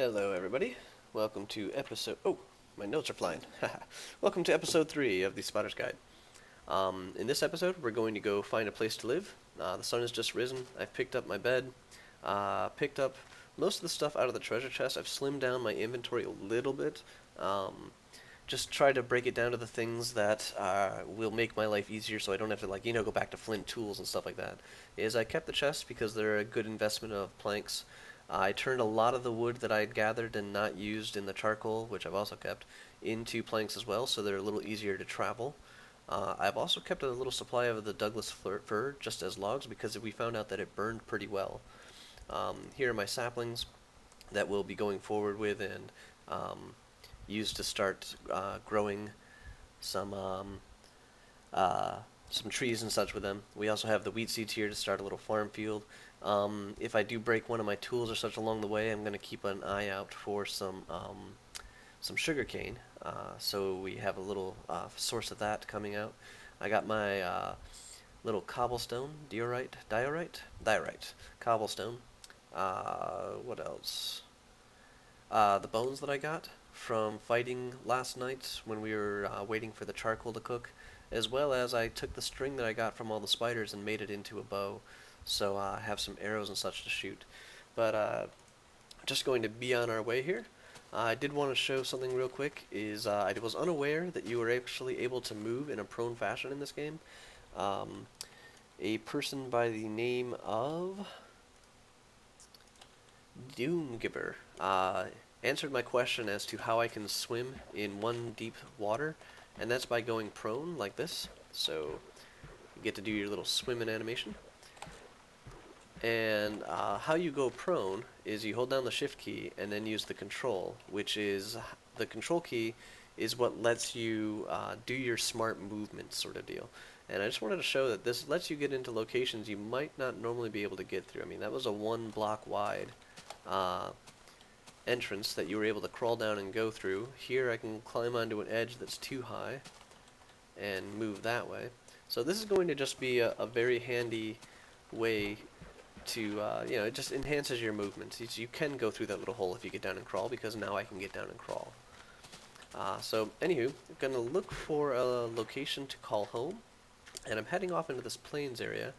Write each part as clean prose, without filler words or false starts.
Hello, everybody. Welcome to episode. Oh, my notes are flying. Welcome to episode 3 of the Spotter's Guide. In this episode, we're going to go find a place to live. The sun has just risen. I've picked up my bed, picked up most of the stuff out of the treasure chest. I've slimmed down my inventory a little bit. Just try to break it down to the things that will make my life easier, so I don't have to go back to flint tools and stuff like that. I kept the chests because they're a good investment of planks. I turned a lot of the wood that I had gathered and not used in the charcoal, which I've also kept, into planks as well, so they're a little easier to travel. I've also kept a little supply of the Douglas fir just as logs because we found out that it burned pretty well. Here are my saplings that we'll be going forward with and use to start growing some trees and such with them. We also have the wheat seeds here to start a little farm field. If I do break one of my tools or such along the way, I'm going to keep an eye out for some sugar cane. So we have a little source of that coming out. I got my little cobblestone, diorite, cobblestone. What else? The bones that I got from fighting last night when we were waiting for the charcoal to cook, as well as I took the string that I got from all the spiders and made it into a bow, so I have some arrows and such to shoot. But just going to be on our way here. I did want to show something real quick, I was unaware that you were actually able to move in a prone fashion in this game. A person by the name of Doomgiver answered my question as to how I can swim in one deep water, and that's by going prone like this. So you get to do your little swimming animation. And how you go prone is you hold down the shift key and then use the control, which is the control key is what lets you do your smart movement sort of deal. And I just wanted to show that this lets you get into locations you might not normally be able to get through. I mean, that was a 1 block wide entrance that you were able to crawl down and go through. Here I can climb onto an edge that's too high and move that way. So this is going to just be a very handy way to, it just enhances your movements. You can go through that little hole if you get down and crawl, because now I can get down and crawl. So anywho, I'm going to look for a location to call home, and I'm heading off into this plains area.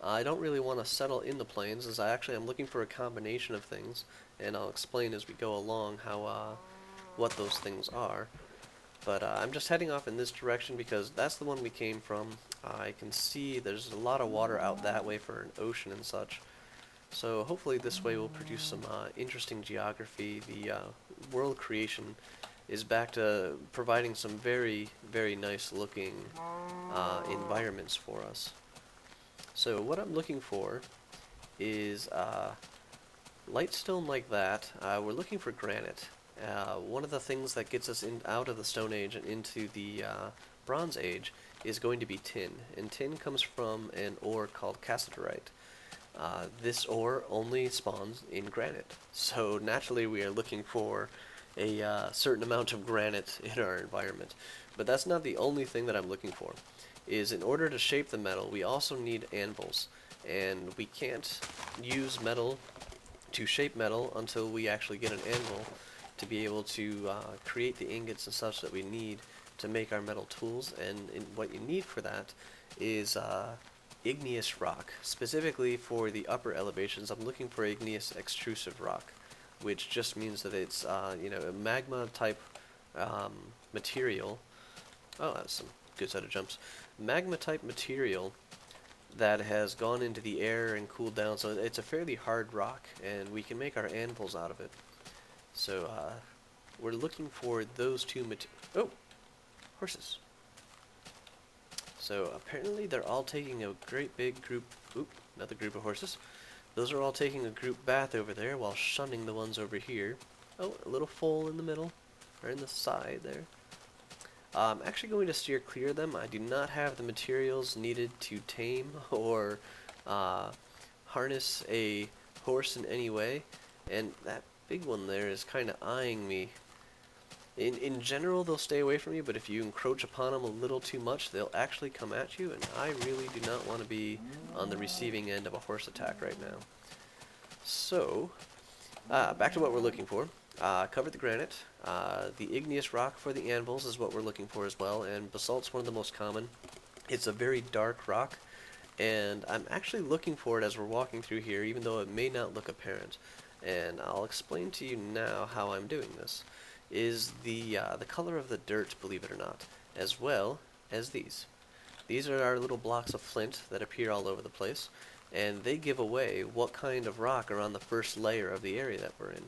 I don't really want to settle in the plains, as I'm looking for a combination of things, and I'll explain as we go along how what those things are. But I'm just heading off in this direction because that's the one we came from. I can see there's a lot of water out that way for an ocean and such. So hopefully this way will produce some interesting geography. The world creation is back to providing some very, very nice looking environments for us. So what I'm looking for is lightstone like that. We're looking for granite. One of the things that gets us out of the Stone Age and into the Bronze Age is going to be tin, and tin comes from an ore called cassiterite. This ore only spawns in granite, so naturally we are looking for a certain amount of granite in our environment. But that's not the only thing that I'm looking for. In order to shape the metal, we also need anvils, and we can't use metal to shape metal until we actually get an anvil to be able to create the ingots and such that we need to make our metal tools. And what you need for that is igneous rock. Specifically for the upper elevations, I'm looking for igneous extrusive rock, which just means that it's a magma type material. Oh, that's some good set of jumps. Magma type material that has gone into the air and cooled down, so it's a fairly hard rock, and we can make our anvils out of it. So we're looking for those two horses. So apparently they're all taking a great big group, another group of horses. Those are all taking a group bath over there while shunning the ones over here. Oh, a little foal in the middle, or in the side there. I'm actually going to steer clear of them. I do not have the materials needed to tame or harness a horse in any way, and that big one there is kind of eyeing me. In general, they'll stay away from you, but if you encroach upon them a little too much, they'll actually come at you, and I really do not want to be on the receiving end of a horse attack right now. So, Back to what we're looking for. Covered the granite. The igneous rock for the anvils is what we're looking for as well, and basalt's one of the most common. It's a very dark rock, and I'm actually looking for it as we're walking through here, even though it may not look apparent. And I'll explain to you now how I'm doing this. Is the color of the dirt, believe it or not, as well as these. These are our little blocks of flint that appear all over the place, and they give away what kind of rock are on the first layer of the area that we're in.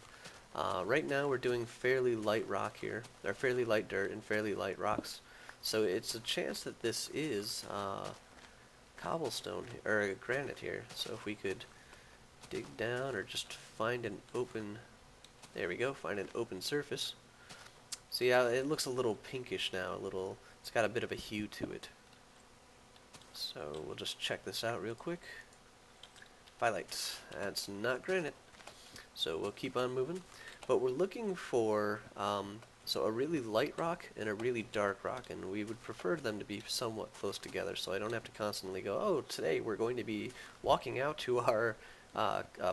Right now we're doing fairly light rock here, or fairly light dirt and fairly light rocks. So it's a chance that this is cobblestone, or granite here. So if we could dig down or just find an open, there we go, find an open surface. See how it looks a little pinkish now, it's got a bit of a hue to it. So we'll just check this out real quick. Phyllite, that's not granite. So we'll keep on moving. But we're looking for so a really light rock and a really dark rock, and we would prefer them to be somewhat close together, so I don't have to constantly go, oh, today we're going to be walking out to our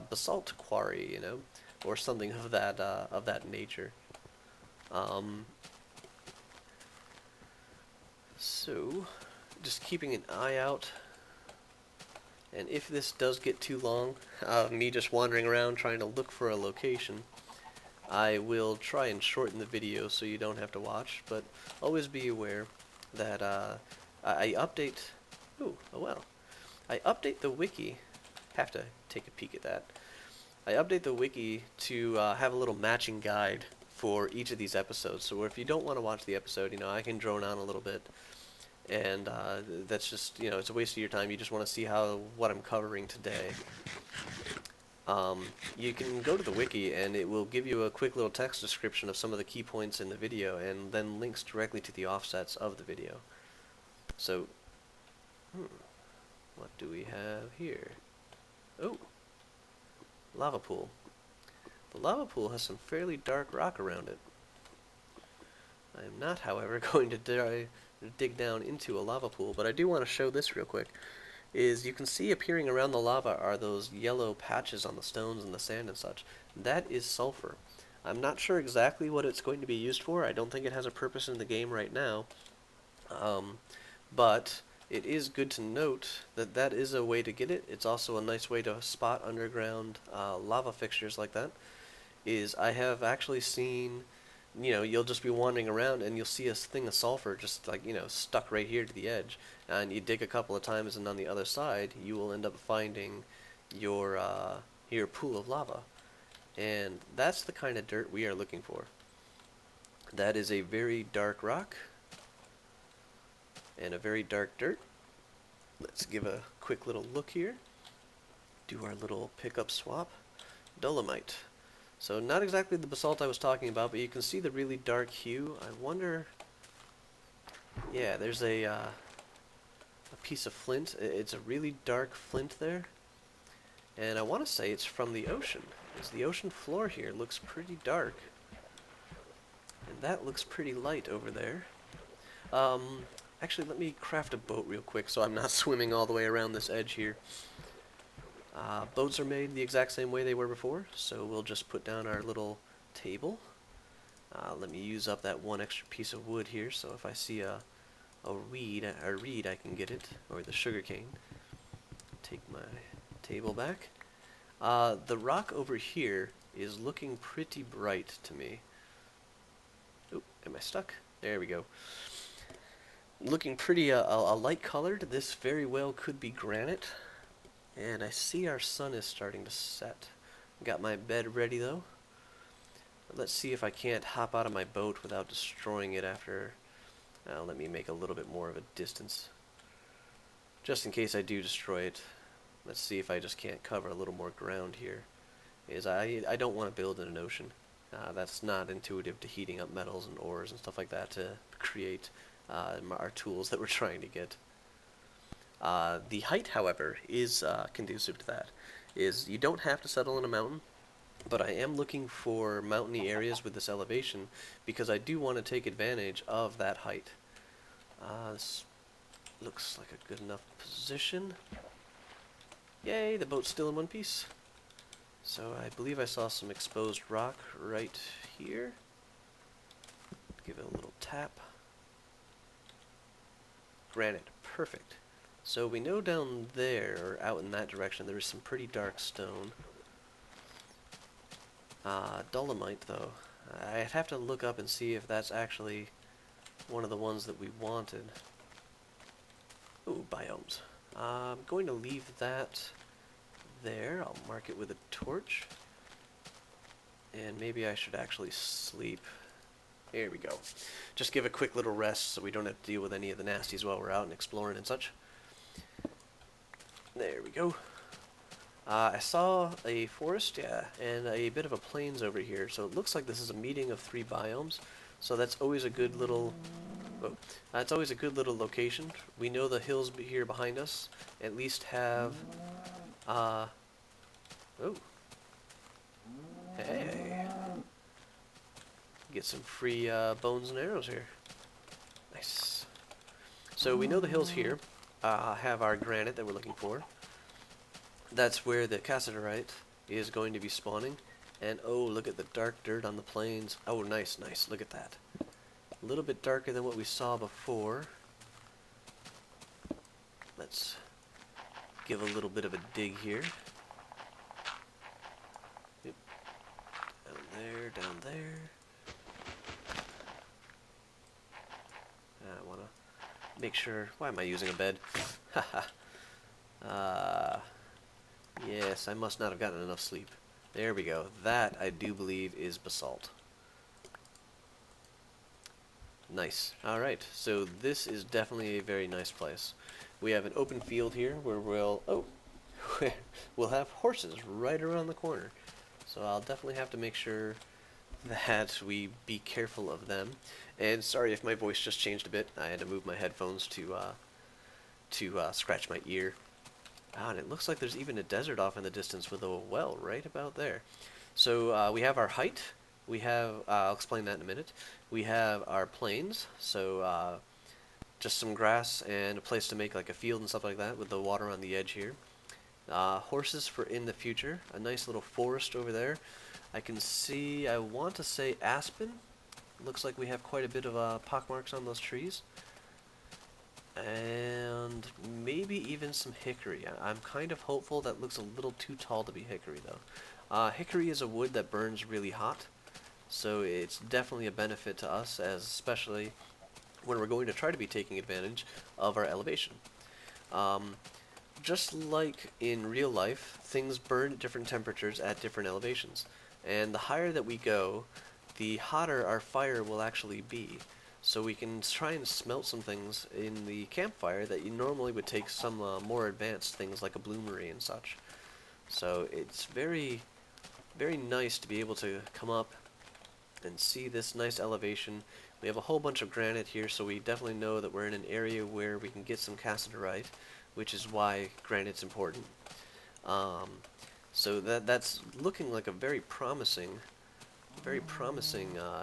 basalt quarry, you know, or something of that nature. So just keeping an eye out, and if this does get too long, me just wandering around trying to look for a location, I will try and shorten the video so you don't have to watch, but always be aware that I update, oh well, I update the wiki, have to take a peek at that. I update the wiki to have a little matching guide for each of these episodes, so if you don't want to watch the episode, you know, I can drone on a little bit, and that's just, you know, it's a waste of your time. You just want to see what I'm covering today. You can go to the wiki and it will give you a quick little text description of some of the key points in the video, and then links directly to the offsets of the video. So, what do we have here? Oh, lava pool. The lava pool has some fairly dark rock around it. I am not, however, going to dig down into a lava pool, but I do want to show this real quick. Is you can see appearing around the lava are those yellow patches on the stones and the sand and such. That is sulfur. I'm not sure exactly what it's going to be used for. I don't think it has a purpose in the game right now. But it is good to note that that is a way to get it. It's also a nice way to spot underground lava fixtures like that. I have actually seen, you know, you'll just be wandering around and you'll see a thing of sulfur just like, you know, stuck right here to the edge, and you dig a couple of times and on the other side you will end up finding your pool of lava, and that's the kind of dirt we are looking for. That is a very dark rock and a very dark dirt. Let's give a quick little look here, do our little pickup swap. Dolomite. So not exactly the basalt I was talking about, but you can see the really dark hue. I wonder, yeah, there's a piece of flint. It's a really dark flint there, and I want to say it's from the ocean, because the ocean floor here looks pretty dark, and that looks pretty light over there. Actually, let me craft a boat real quick so I'm not swimming all the way around this edge here. Boats are made the exact same way they were before, so we'll just put down our little table. Let me use up that one extra piece of wood here, so if I see a reed, I can get it, or the sugar cane. Take my table back. The rock over here is looking pretty bright to me. Oh, am I stuck? There we go. Looking pretty a light colored. This very well could be granite. And I see our sun is starting to set. Got my bed ready though. Let's see if I can't hop out of my boat without destroying it after. Let me make a little bit more of a distance. Just in case I do destroy it. Let's see if I just can't cover a little more ground here. I don't want to build in an ocean. That's not intuitive to heating up metals and ores and stuff like that to create our tools that we're trying to get. The height, however, is conducive to that. You don't have to settle in a mountain, but I am looking for mountainy areas with this elevation because I do want to take advantage of that height. This looks like a good enough position. Yay, the boat's still in one piece. So I believe I saw some exposed rock right here. Give it a little tap. Granite, perfect. So we know down there, or out in that direction, there is some pretty dark stone. Dolomite, though. I'd have to look up and see if that's actually one of the ones that we wanted. Ooh, biomes. I'm going to leave that there. I'll mark it with a torch. And maybe I should actually sleep. There we go. Just give a quick little rest so we don't have to deal with any of the nasties while we're out and exploring and such. There we go. I saw a forest, yeah, and a bit of a plains over here, so it looks like this is a meeting of 3 biomes, so that's always a good little, it's always a good little location. We know the hills here behind us at least have, oh, hey, get some free bones and arrows here. Nice. So we know the hills here have our granite that we're looking for. That's where the cassiterite is going to be spawning. And oh, look at the dark dirt on the plains. Oh, nice, nice. Look at that. A little bit darker than what we saw before. Let's give a little bit of a dig here. Yep. Down there, down there. I want to make sure... Why am I using a bed? Haha. Yes, I must not have gotten enough sleep. There we go. That, I do believe, is basalt. Nice. Alright, so this is definitely a very nice place. We have an open field here where we'll have horses right around the corner. So I'll definitely have to make sure that we be careful of them. And sorry if my voice just changed a bit. I had to move my headphones to scratch my ear. Ah, and it looks like there's even a desert off in the distance with a well right about there. So we have our height. We have, I'll explain that in a minute. We have our plains, so just some grass and a place to make like a field and stuff like that with the water on the edge here. Horses for in the future. A nice little forest over there. I can see, I want to say aspen. Looks like we have quite a bit of pockmarks on those trees. And maybe even some hickory. I'm kind of hopeful. That looks a little too tall to be hickory, though. Hickory is a wood that burns really hot, so it's definitely a benefit to us, as especially when we're going to try to be taking advantage of our elevation. Just like in real life, things burn at different temperatures at different elevations, and the higher that we go, the hotter our fire will actually be. So we can try and smelt some things in the campfire that you normally would take some more advanced things like a bloomery and such. So it's very, very nice to be able to come up and see this nice elevation. We have a whole bunch of granite here, so we definitely know that we're in an area where we can get some cassiterite, which is why granite's important. So that's looking like a very promising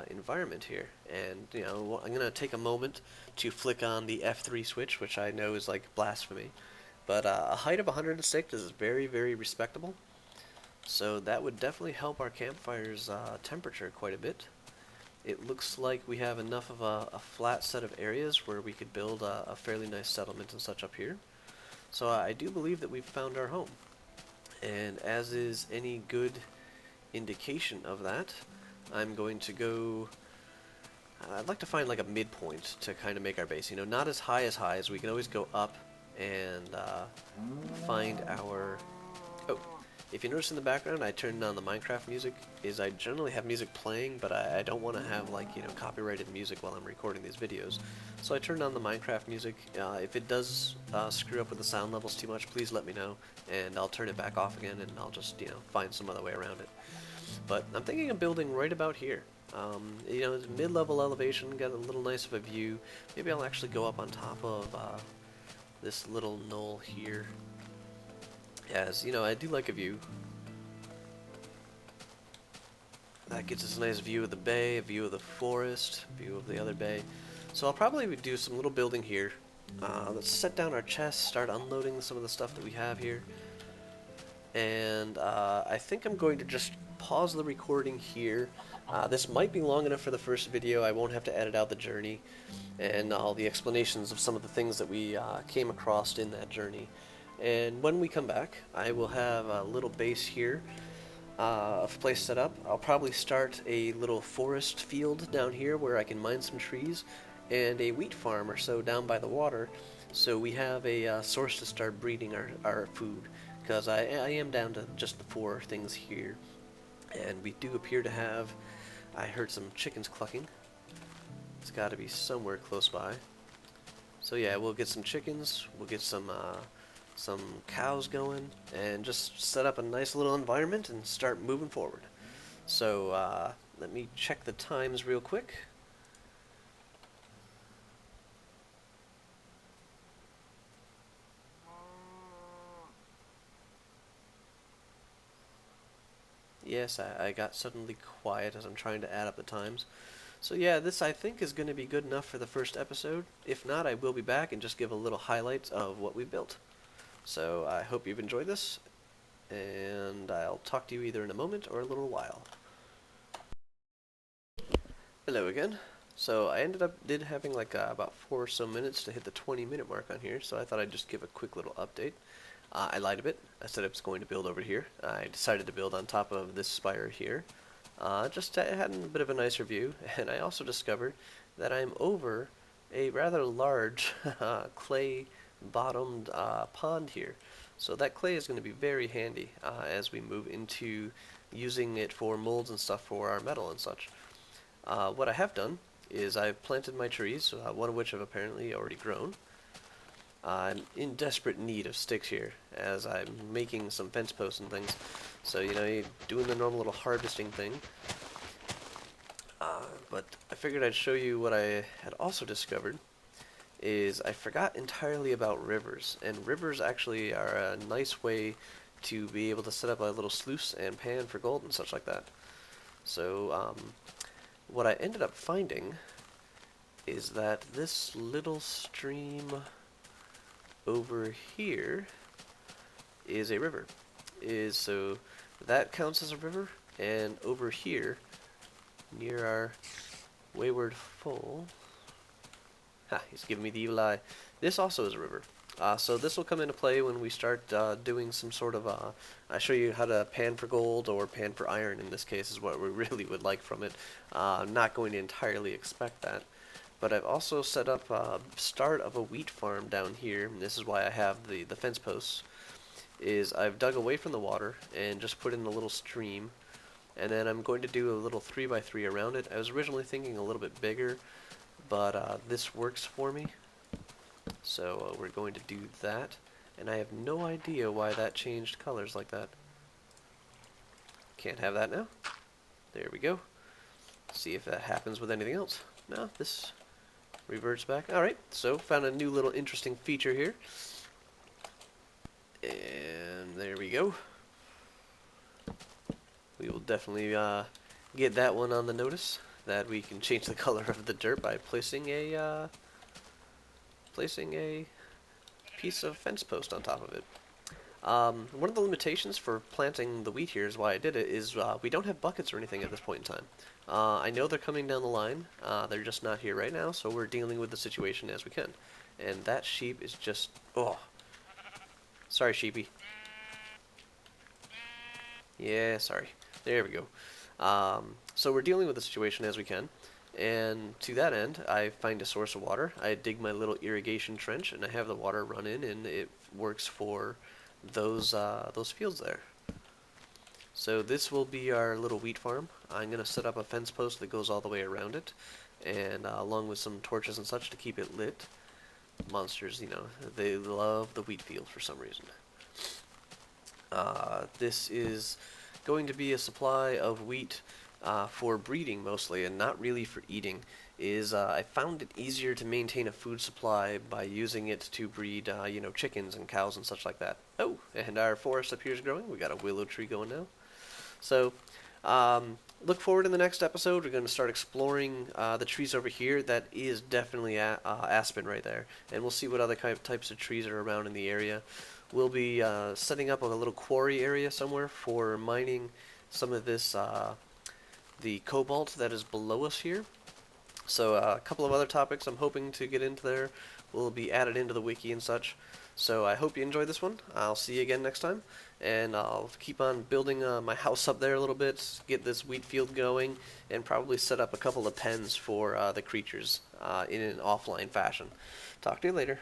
environment here. And you know, I'm gonna take a moment to flick on the F3 switch, which I know is like blasphemy, but a height of 106 is very, very respectable. So that would definitely help our campfire's temperature quite a bit. It looks like we have enough of a flat set of areas where we could build a fairly nice settlement and such up here. So I do believe that we've found our home. And as is any good indication of that, I'm going to go... I'd like to find like a midpoint to kind of make our base. You know, not as high as we can always go up and find our... Oh, if you notice in the background, I turned on the Minecraft music. I generally have music playing, but I don't want to have like, you know, copyrighted music while I'm recording these videos. So I turned on the Minecraft music. If it does screw up with the sound levels too much, please let me know, and I'll turn it back off again, and I'll just, you know, find some other way around it. But I'm thinking of building right about here. You know, it's mid-level elevation, got a little nice of a view. Maybe I'll actually go up on top of this little knoll here. As, you know, I do like a view. That gives us a nice view of the bay, a view of the forest, a view of the other bay. So I'll probably do some little building here. Let's set down our chests, start unloading some of the stuff that we have here. and I think I'm going to just pause the recording here. This might be long enough for the first video. I won't have to edit out the journey and all the explanations of some of the things that we came across in that journey. And when we come back, I will have a little base here of place set up. I'll probably start a little forest field down here where I can mine some trees, and a wheat farm or so down by the water, so we have a source to start breeding our food, because I am down to just the 4 things here, and we do appear to have, I heard some chickens clucking. It's got to be somewhere close by. So yeah, we'll get some chickens, we'll get some cows going, and just set up a nice little environment and start moving forward. So let me check the times real quick. Yes, I got suddenly quiet as I'm trying to add up the times. So yeah, this I think is going to be good enough for the first episode. If not, I will be back and just give a little highlights of what we built. So I hope you've enjoyed this, and I'll talk to you either in a moment or a little while. Hello again. So I did having like about 4 or so minutes to hit the 20-minute mark on here, so I thought I'd just give a quick little update. I lied a bit. I said I was going to build over here. I decided to build on top of this spire here. Just had a bit of a nicer view, and I also discovered that I'm over a rather large clay-bottomed pond here. So that clay is going to be very handy as we move into using it for molds and stuff for our metal and such. What I have done is I've planted my trees, one of which have apparently already grown. I'm in desperate need of sticks here, as I'm making some fence posts and things. So, you know, you're doing the normal little harvesting thing. But I figured I'd show you what I had also discovered, is I forgot entirely about rivers. And rivers actually are a nice way to be able to set up a little sluice and pan for gold and such like that. So, what I ended up finding is that this little stream over here is a river. So that counts as a river, and over here near our wayward foal, he's giving me the evil eye, this also is a river. So this will come into play when we start doing some sort of I show you how to pan for gold or pan for iron. In this case is what we really would like from it. I'm not going to entirely expect that. But I've also set up a start of a wheat farm down here, and this is why I have the fence posts, is I've dug away from the water and just put in a little stream, and then I'm going to do a little 3x3 around it. I was originally thinking a little bit bigger, but this works for me, so we're going to do that, and I have no idea why that changed colors like that. Can't have that now. There we go. See if that happens with anything else. No, this reverts back. Alright, so found a new little interesting feature here. And there we go. We will definitely get that one on the notice, that we can change the color of the dirt by placing a piece of fence post on top of it. One of the limitations for planting the wheat here is why I did it, is we don't have buckets or anything at this point in time. I know they're coming down the line, they're just not here right now, so we're dealing with the situation as we can. And that sheep is just, oh. Sorry, sheepy. Yeah, sorry. There we go. So we're dealing with the situation as we can, and to that end, I find a source of water. I dig my little irrigation trench, and I have the water run in, and it works for those fields there. So this will be our little wheat farm. I'm going to set up a fence post that goes all the way around it, and along with some torches and such to keep it lit. Monsters, you know, they love the wheat field for some reason. This is going to be a supply of wheat for breeding mostly, and not really for eating. I found it easier to maintain a food supply by using it to breed, you know, chickens and cows and such like that. Oh, and our forest appears growing. We got a willow tree going now. So, look forward in the next episode. We're going to start exploring the trees over here. That is definitely aspen right there. And we'll see what other types of trees are around in the area. we'll be setting up a little quarry area somewhere for mining some of this the cobalt that is below us here. So a couple of other topics I'm hoping to get into there will be added into the wiki and such. So I hope you enjoyed this one. I'll see you again next time, and I'll keep on building my house up there a little bit, get this wheat field going, and probably set up a couple of pens for the creatures in an offline fashion. Talk to you later.